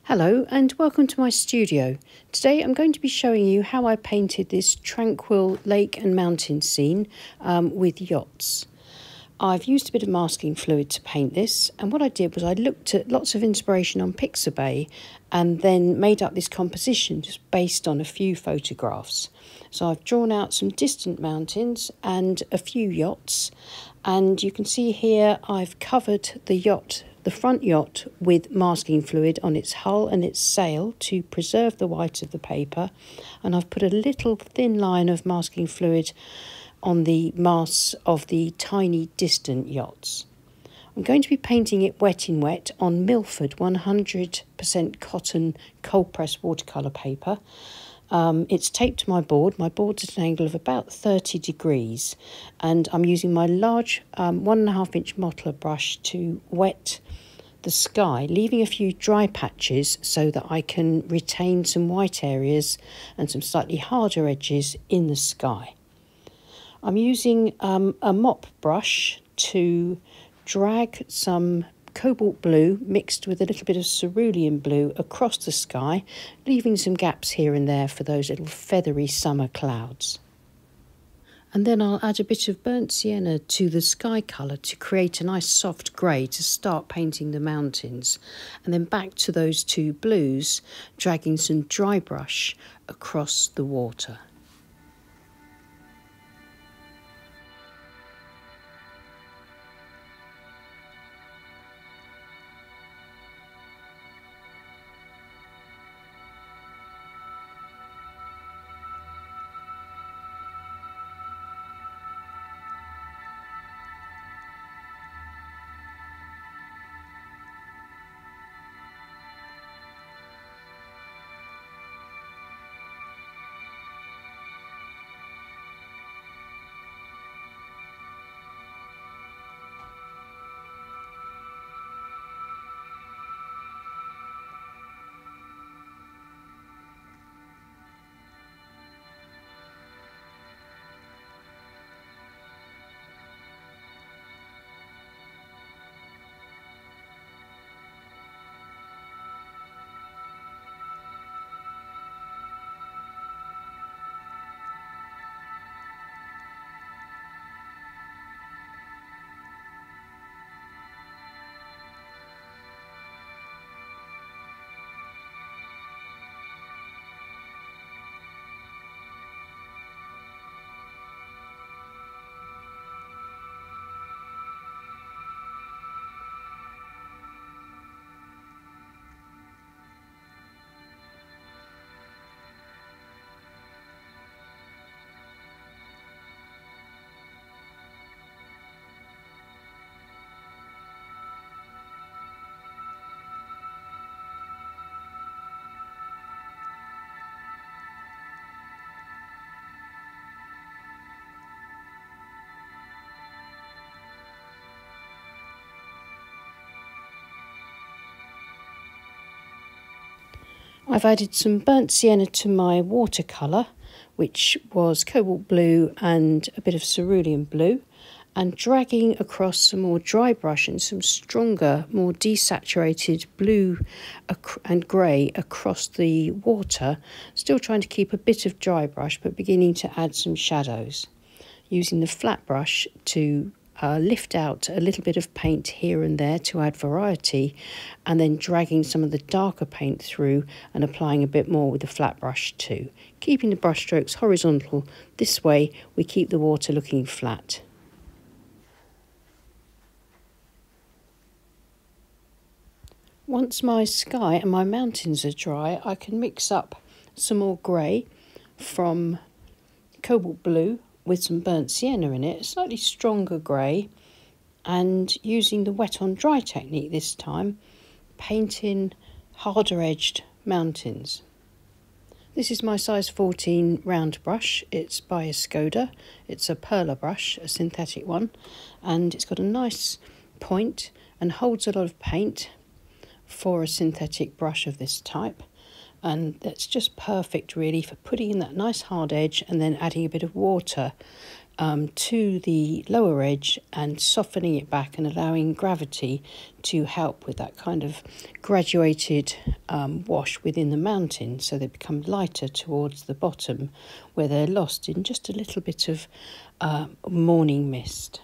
Hello and welcome to my studio. Today I'm going to be showing you how I painted this tranquil lake and mountain scene with yachts. I've used a bit of masking fluid to paint this, and what I did was I looked at lots of inspiration on Pixabay and then made up this composition just based on a few photographs. So I've drawn out some distant mountains and a few yachts, and you can see here I've covered the front yacht with masking fluid on its hull and its sail to preserve the white of the paper, and I've put a little thin line of masking fluid on the masts of the tiny distant yachts. I'm going to be painting it wet in wet on Milford 100% cotton cold press watercolour paper. It's taped to my board. My board's at an angle of about 30 degrees, and I'm using my large 1.5 inch modeler brush to wet the sky, leaving a few dry patches so that I can retain some white areas and some slightly harder edges in the sky. I'm using a mop brush to drag some cobalt blue mixed with a little bit of cerulean blue across the sky, leaving some gaps here and there for those little feathery summer clouds. And then I'll add a bit of burnt sienna to the sky colour to create a nice soft grey to start painting the mountains. And then back to those two blues, dragging some dry brush across the water. I've added some burnt sienna to my watercolour, which was cobalt blue and a bit of cerulean blue, and dragging across some more dry brush and some stronger, more desaturated blue and grey across the water, still trying to keep a bit of dry brush but beginning to add some shadows. Using the flat brush to lift out a little bit of paint here and there to add variety, and then dragging some of the darker paint through and applying a bit more with the flat brush too. Keeping the brush strokes horizontal, this way we keep the water looking flat. Once my sky and my mountains are dry, I can mix up some more grey from cobalt blue with some burnt sienna in it, a slightly stronger grey, and using the wet on dry technique this time, painting harder edged mountains. This is my size 14 round brush. It's by a Skoda. It's a perla brush, a synthetic one, and it's got a nice point and holds a lot of paint for a synthetic brush of this type. And that's just perfect really for putting in that nice hard edge and then adding a bit of water to the lower edge and softening it back and allowing gravity to help with that kind of graduated wash within the mountain, so they become lighter towards the bottom where they're lost in just a little bit of morning mist.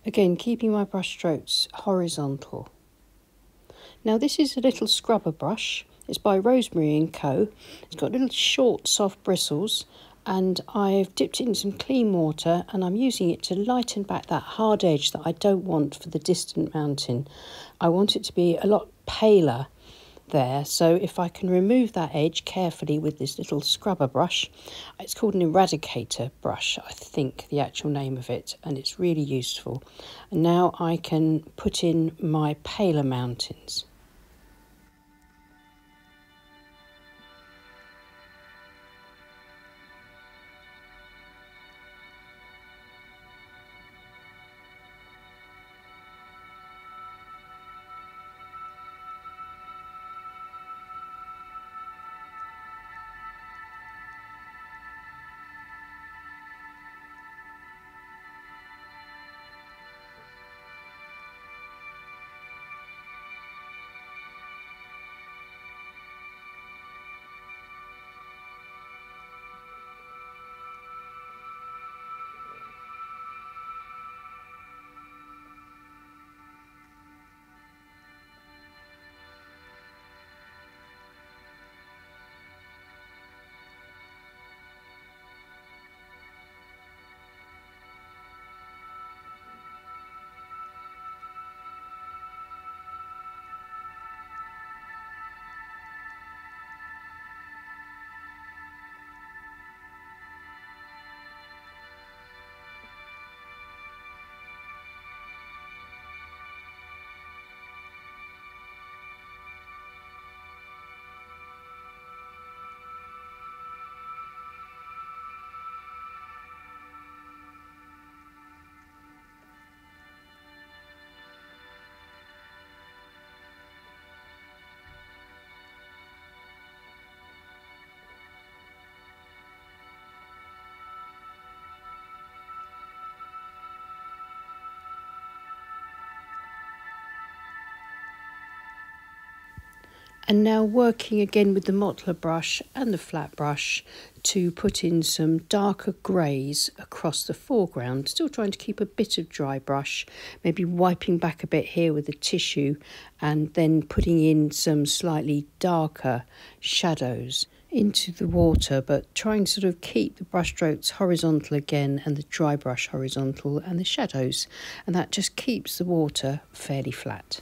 Again, keeping my brush strokes horizontal. Now this is a little scrubber brush. It's by Rosemary & Co. It's got little short soft bristles, and I've dipped it in some clean water and I'm using it to lighten back that hard edge that I don't want for the distant mountain. I want it to be a lot paler there, so if I can remove that edge carefully with this little scrubber brush. It's called an eradicator brush, I think, the actual name of it, and it's really useful. And now I can put in my paler mountains. And now working again with the Mottler brush and the flat brush to put in some darker greys across the foreground, still trying to keep a bit of dry brush, maybe wiping back a bit here with a tissue and then putting in some slightly darker shadows into the water, but trying to sort of keep the brush strokes horizontal again and the dry brush horizontal and the shadows, and that just keeps the water fairly flat.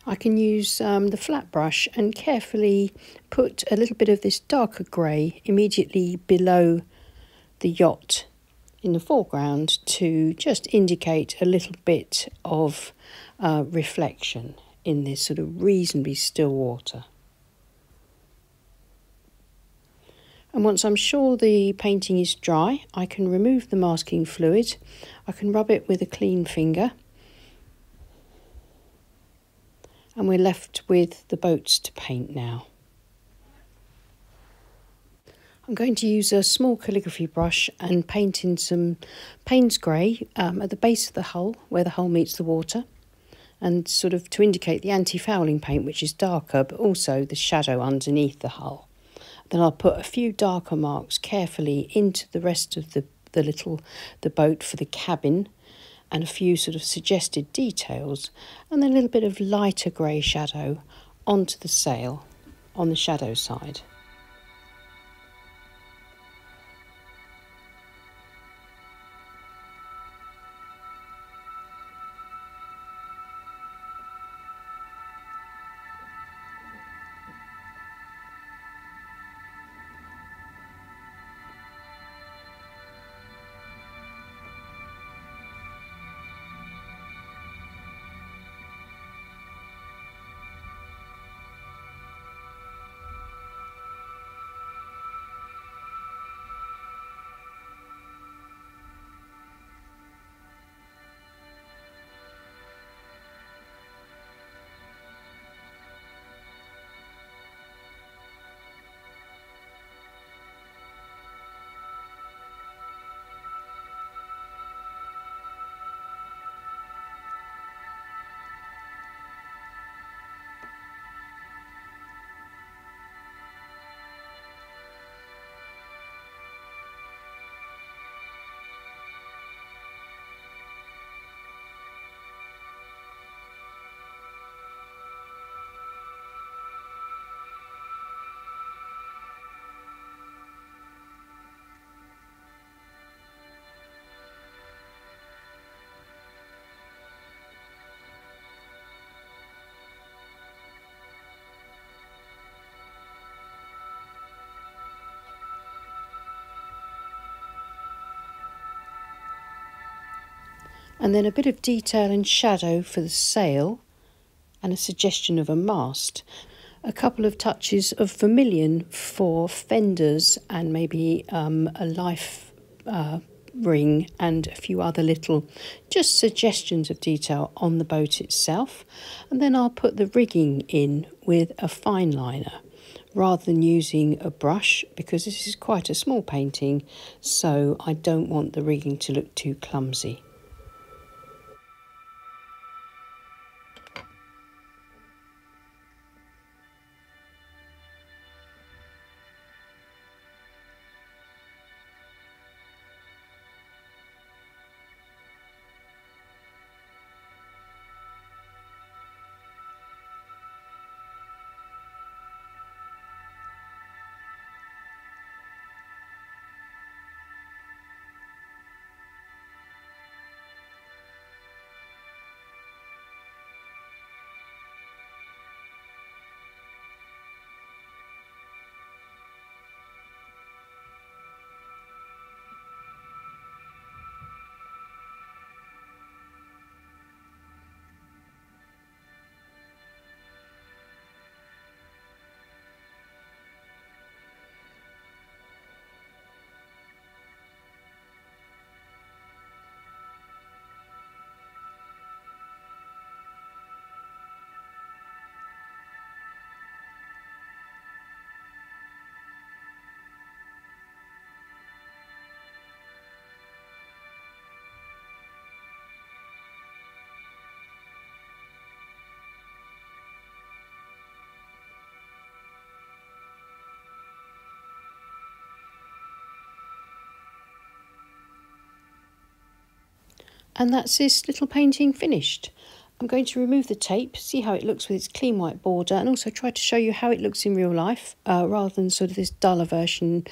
I can use the flat brush and carefully put a little bit of this darker grey immediately below the yacht in the foreground to just indicate a little bit of reflection in this sort of reasonably still water. And once I'm sure the painting is dry, I can remove the masking fluid. I can rub it with a clean finger. And we're left with the boats to paint now. I'm going to use a small calligraphy brush and paint in some Payne's grey at the base of the hull, where the hull meets the water, and sort of to indicate the anti-fouling paint, which is darker, but also the shadow underneath the hull. Then I'll put a few darker marks carefully into the rest of the boat for the cabin, and a few sort of suggested details, and then a little bit of lighter grey shadow onto the sail on the shadow side. And then a bit of detail and shadow for the sail, and a suggestion of a mast. A couple of touches of vermilion for fenders, and maybe a life ring, and a few other little just suggestions of detail on the boat itself. And then I'll put the rigging in with a fine liner rather than using a brush, because this is quite a small painting, so I don't want the rigging to look too clumsy. And that's this little painting finished. I'm going to remove the tape, see how it looks with its clean white border, and also try to show you how it looks in real life, rather than sort of this duller version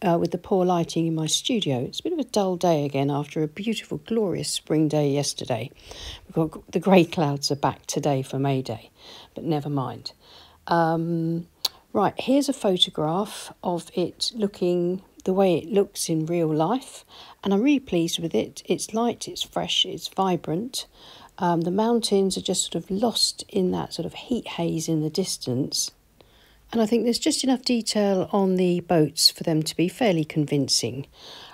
with the poor lighting in my studio. It's a bit of a dull day again after a beautiful, glorious spring day yesterday. We've got the grey clouds are back today for May Day, but never mind. Right, here's a photograph of it looking the way it looks in real life, and I'm really pleased with it. It's light, it's fresh, it's vibrant. The mountains are just sort of lost in that sort of heat haze in the distance. And I think there's just enough detail on the boats for them to be fairly convincing.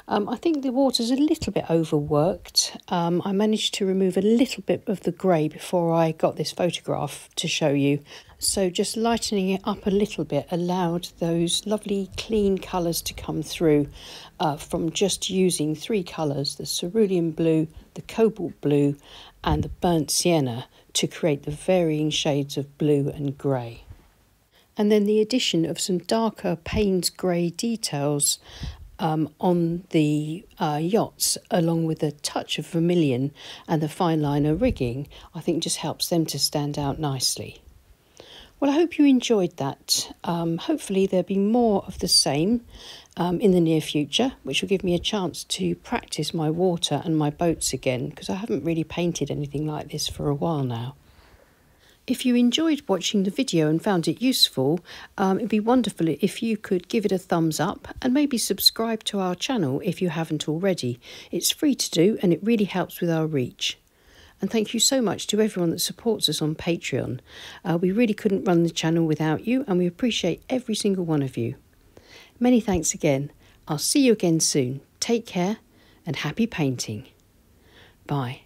I think the water's a little bit overworked. I managed to remove a little bit of the grey before I got this photograph to show you. So just lightening it up a little bit allowed those lovely clean colours to come through from just using 3 colours, the cerulean blue, the cobalt blue and the burnt sienna, to create the varying shades of blue and grey. And then the addition of some darker Payne's grey details on the yachts, along with a touch of vermilion and the fine liner rigging, I think just helps them to stand out nicely. Well, I hope you enjoyed that. Hopefully there'll be more of the same in the near future, which will give me a chance to practice my water and my boats again, because I haven't really painted anything like this for a while now. If you enjoyed watching the video and found it useful, it'd be wonderful if you could give it a thumbs up and maybe subscribe to our channel if you haven't already. It's free to do and it really helps with our reach. And thank you so much to everyone that supports us on Patreon. We really couldn't run the channel without you, and we appreciate every single one of you. Many thanks again. I'll see you again soon. Take care and happy painting. Bye.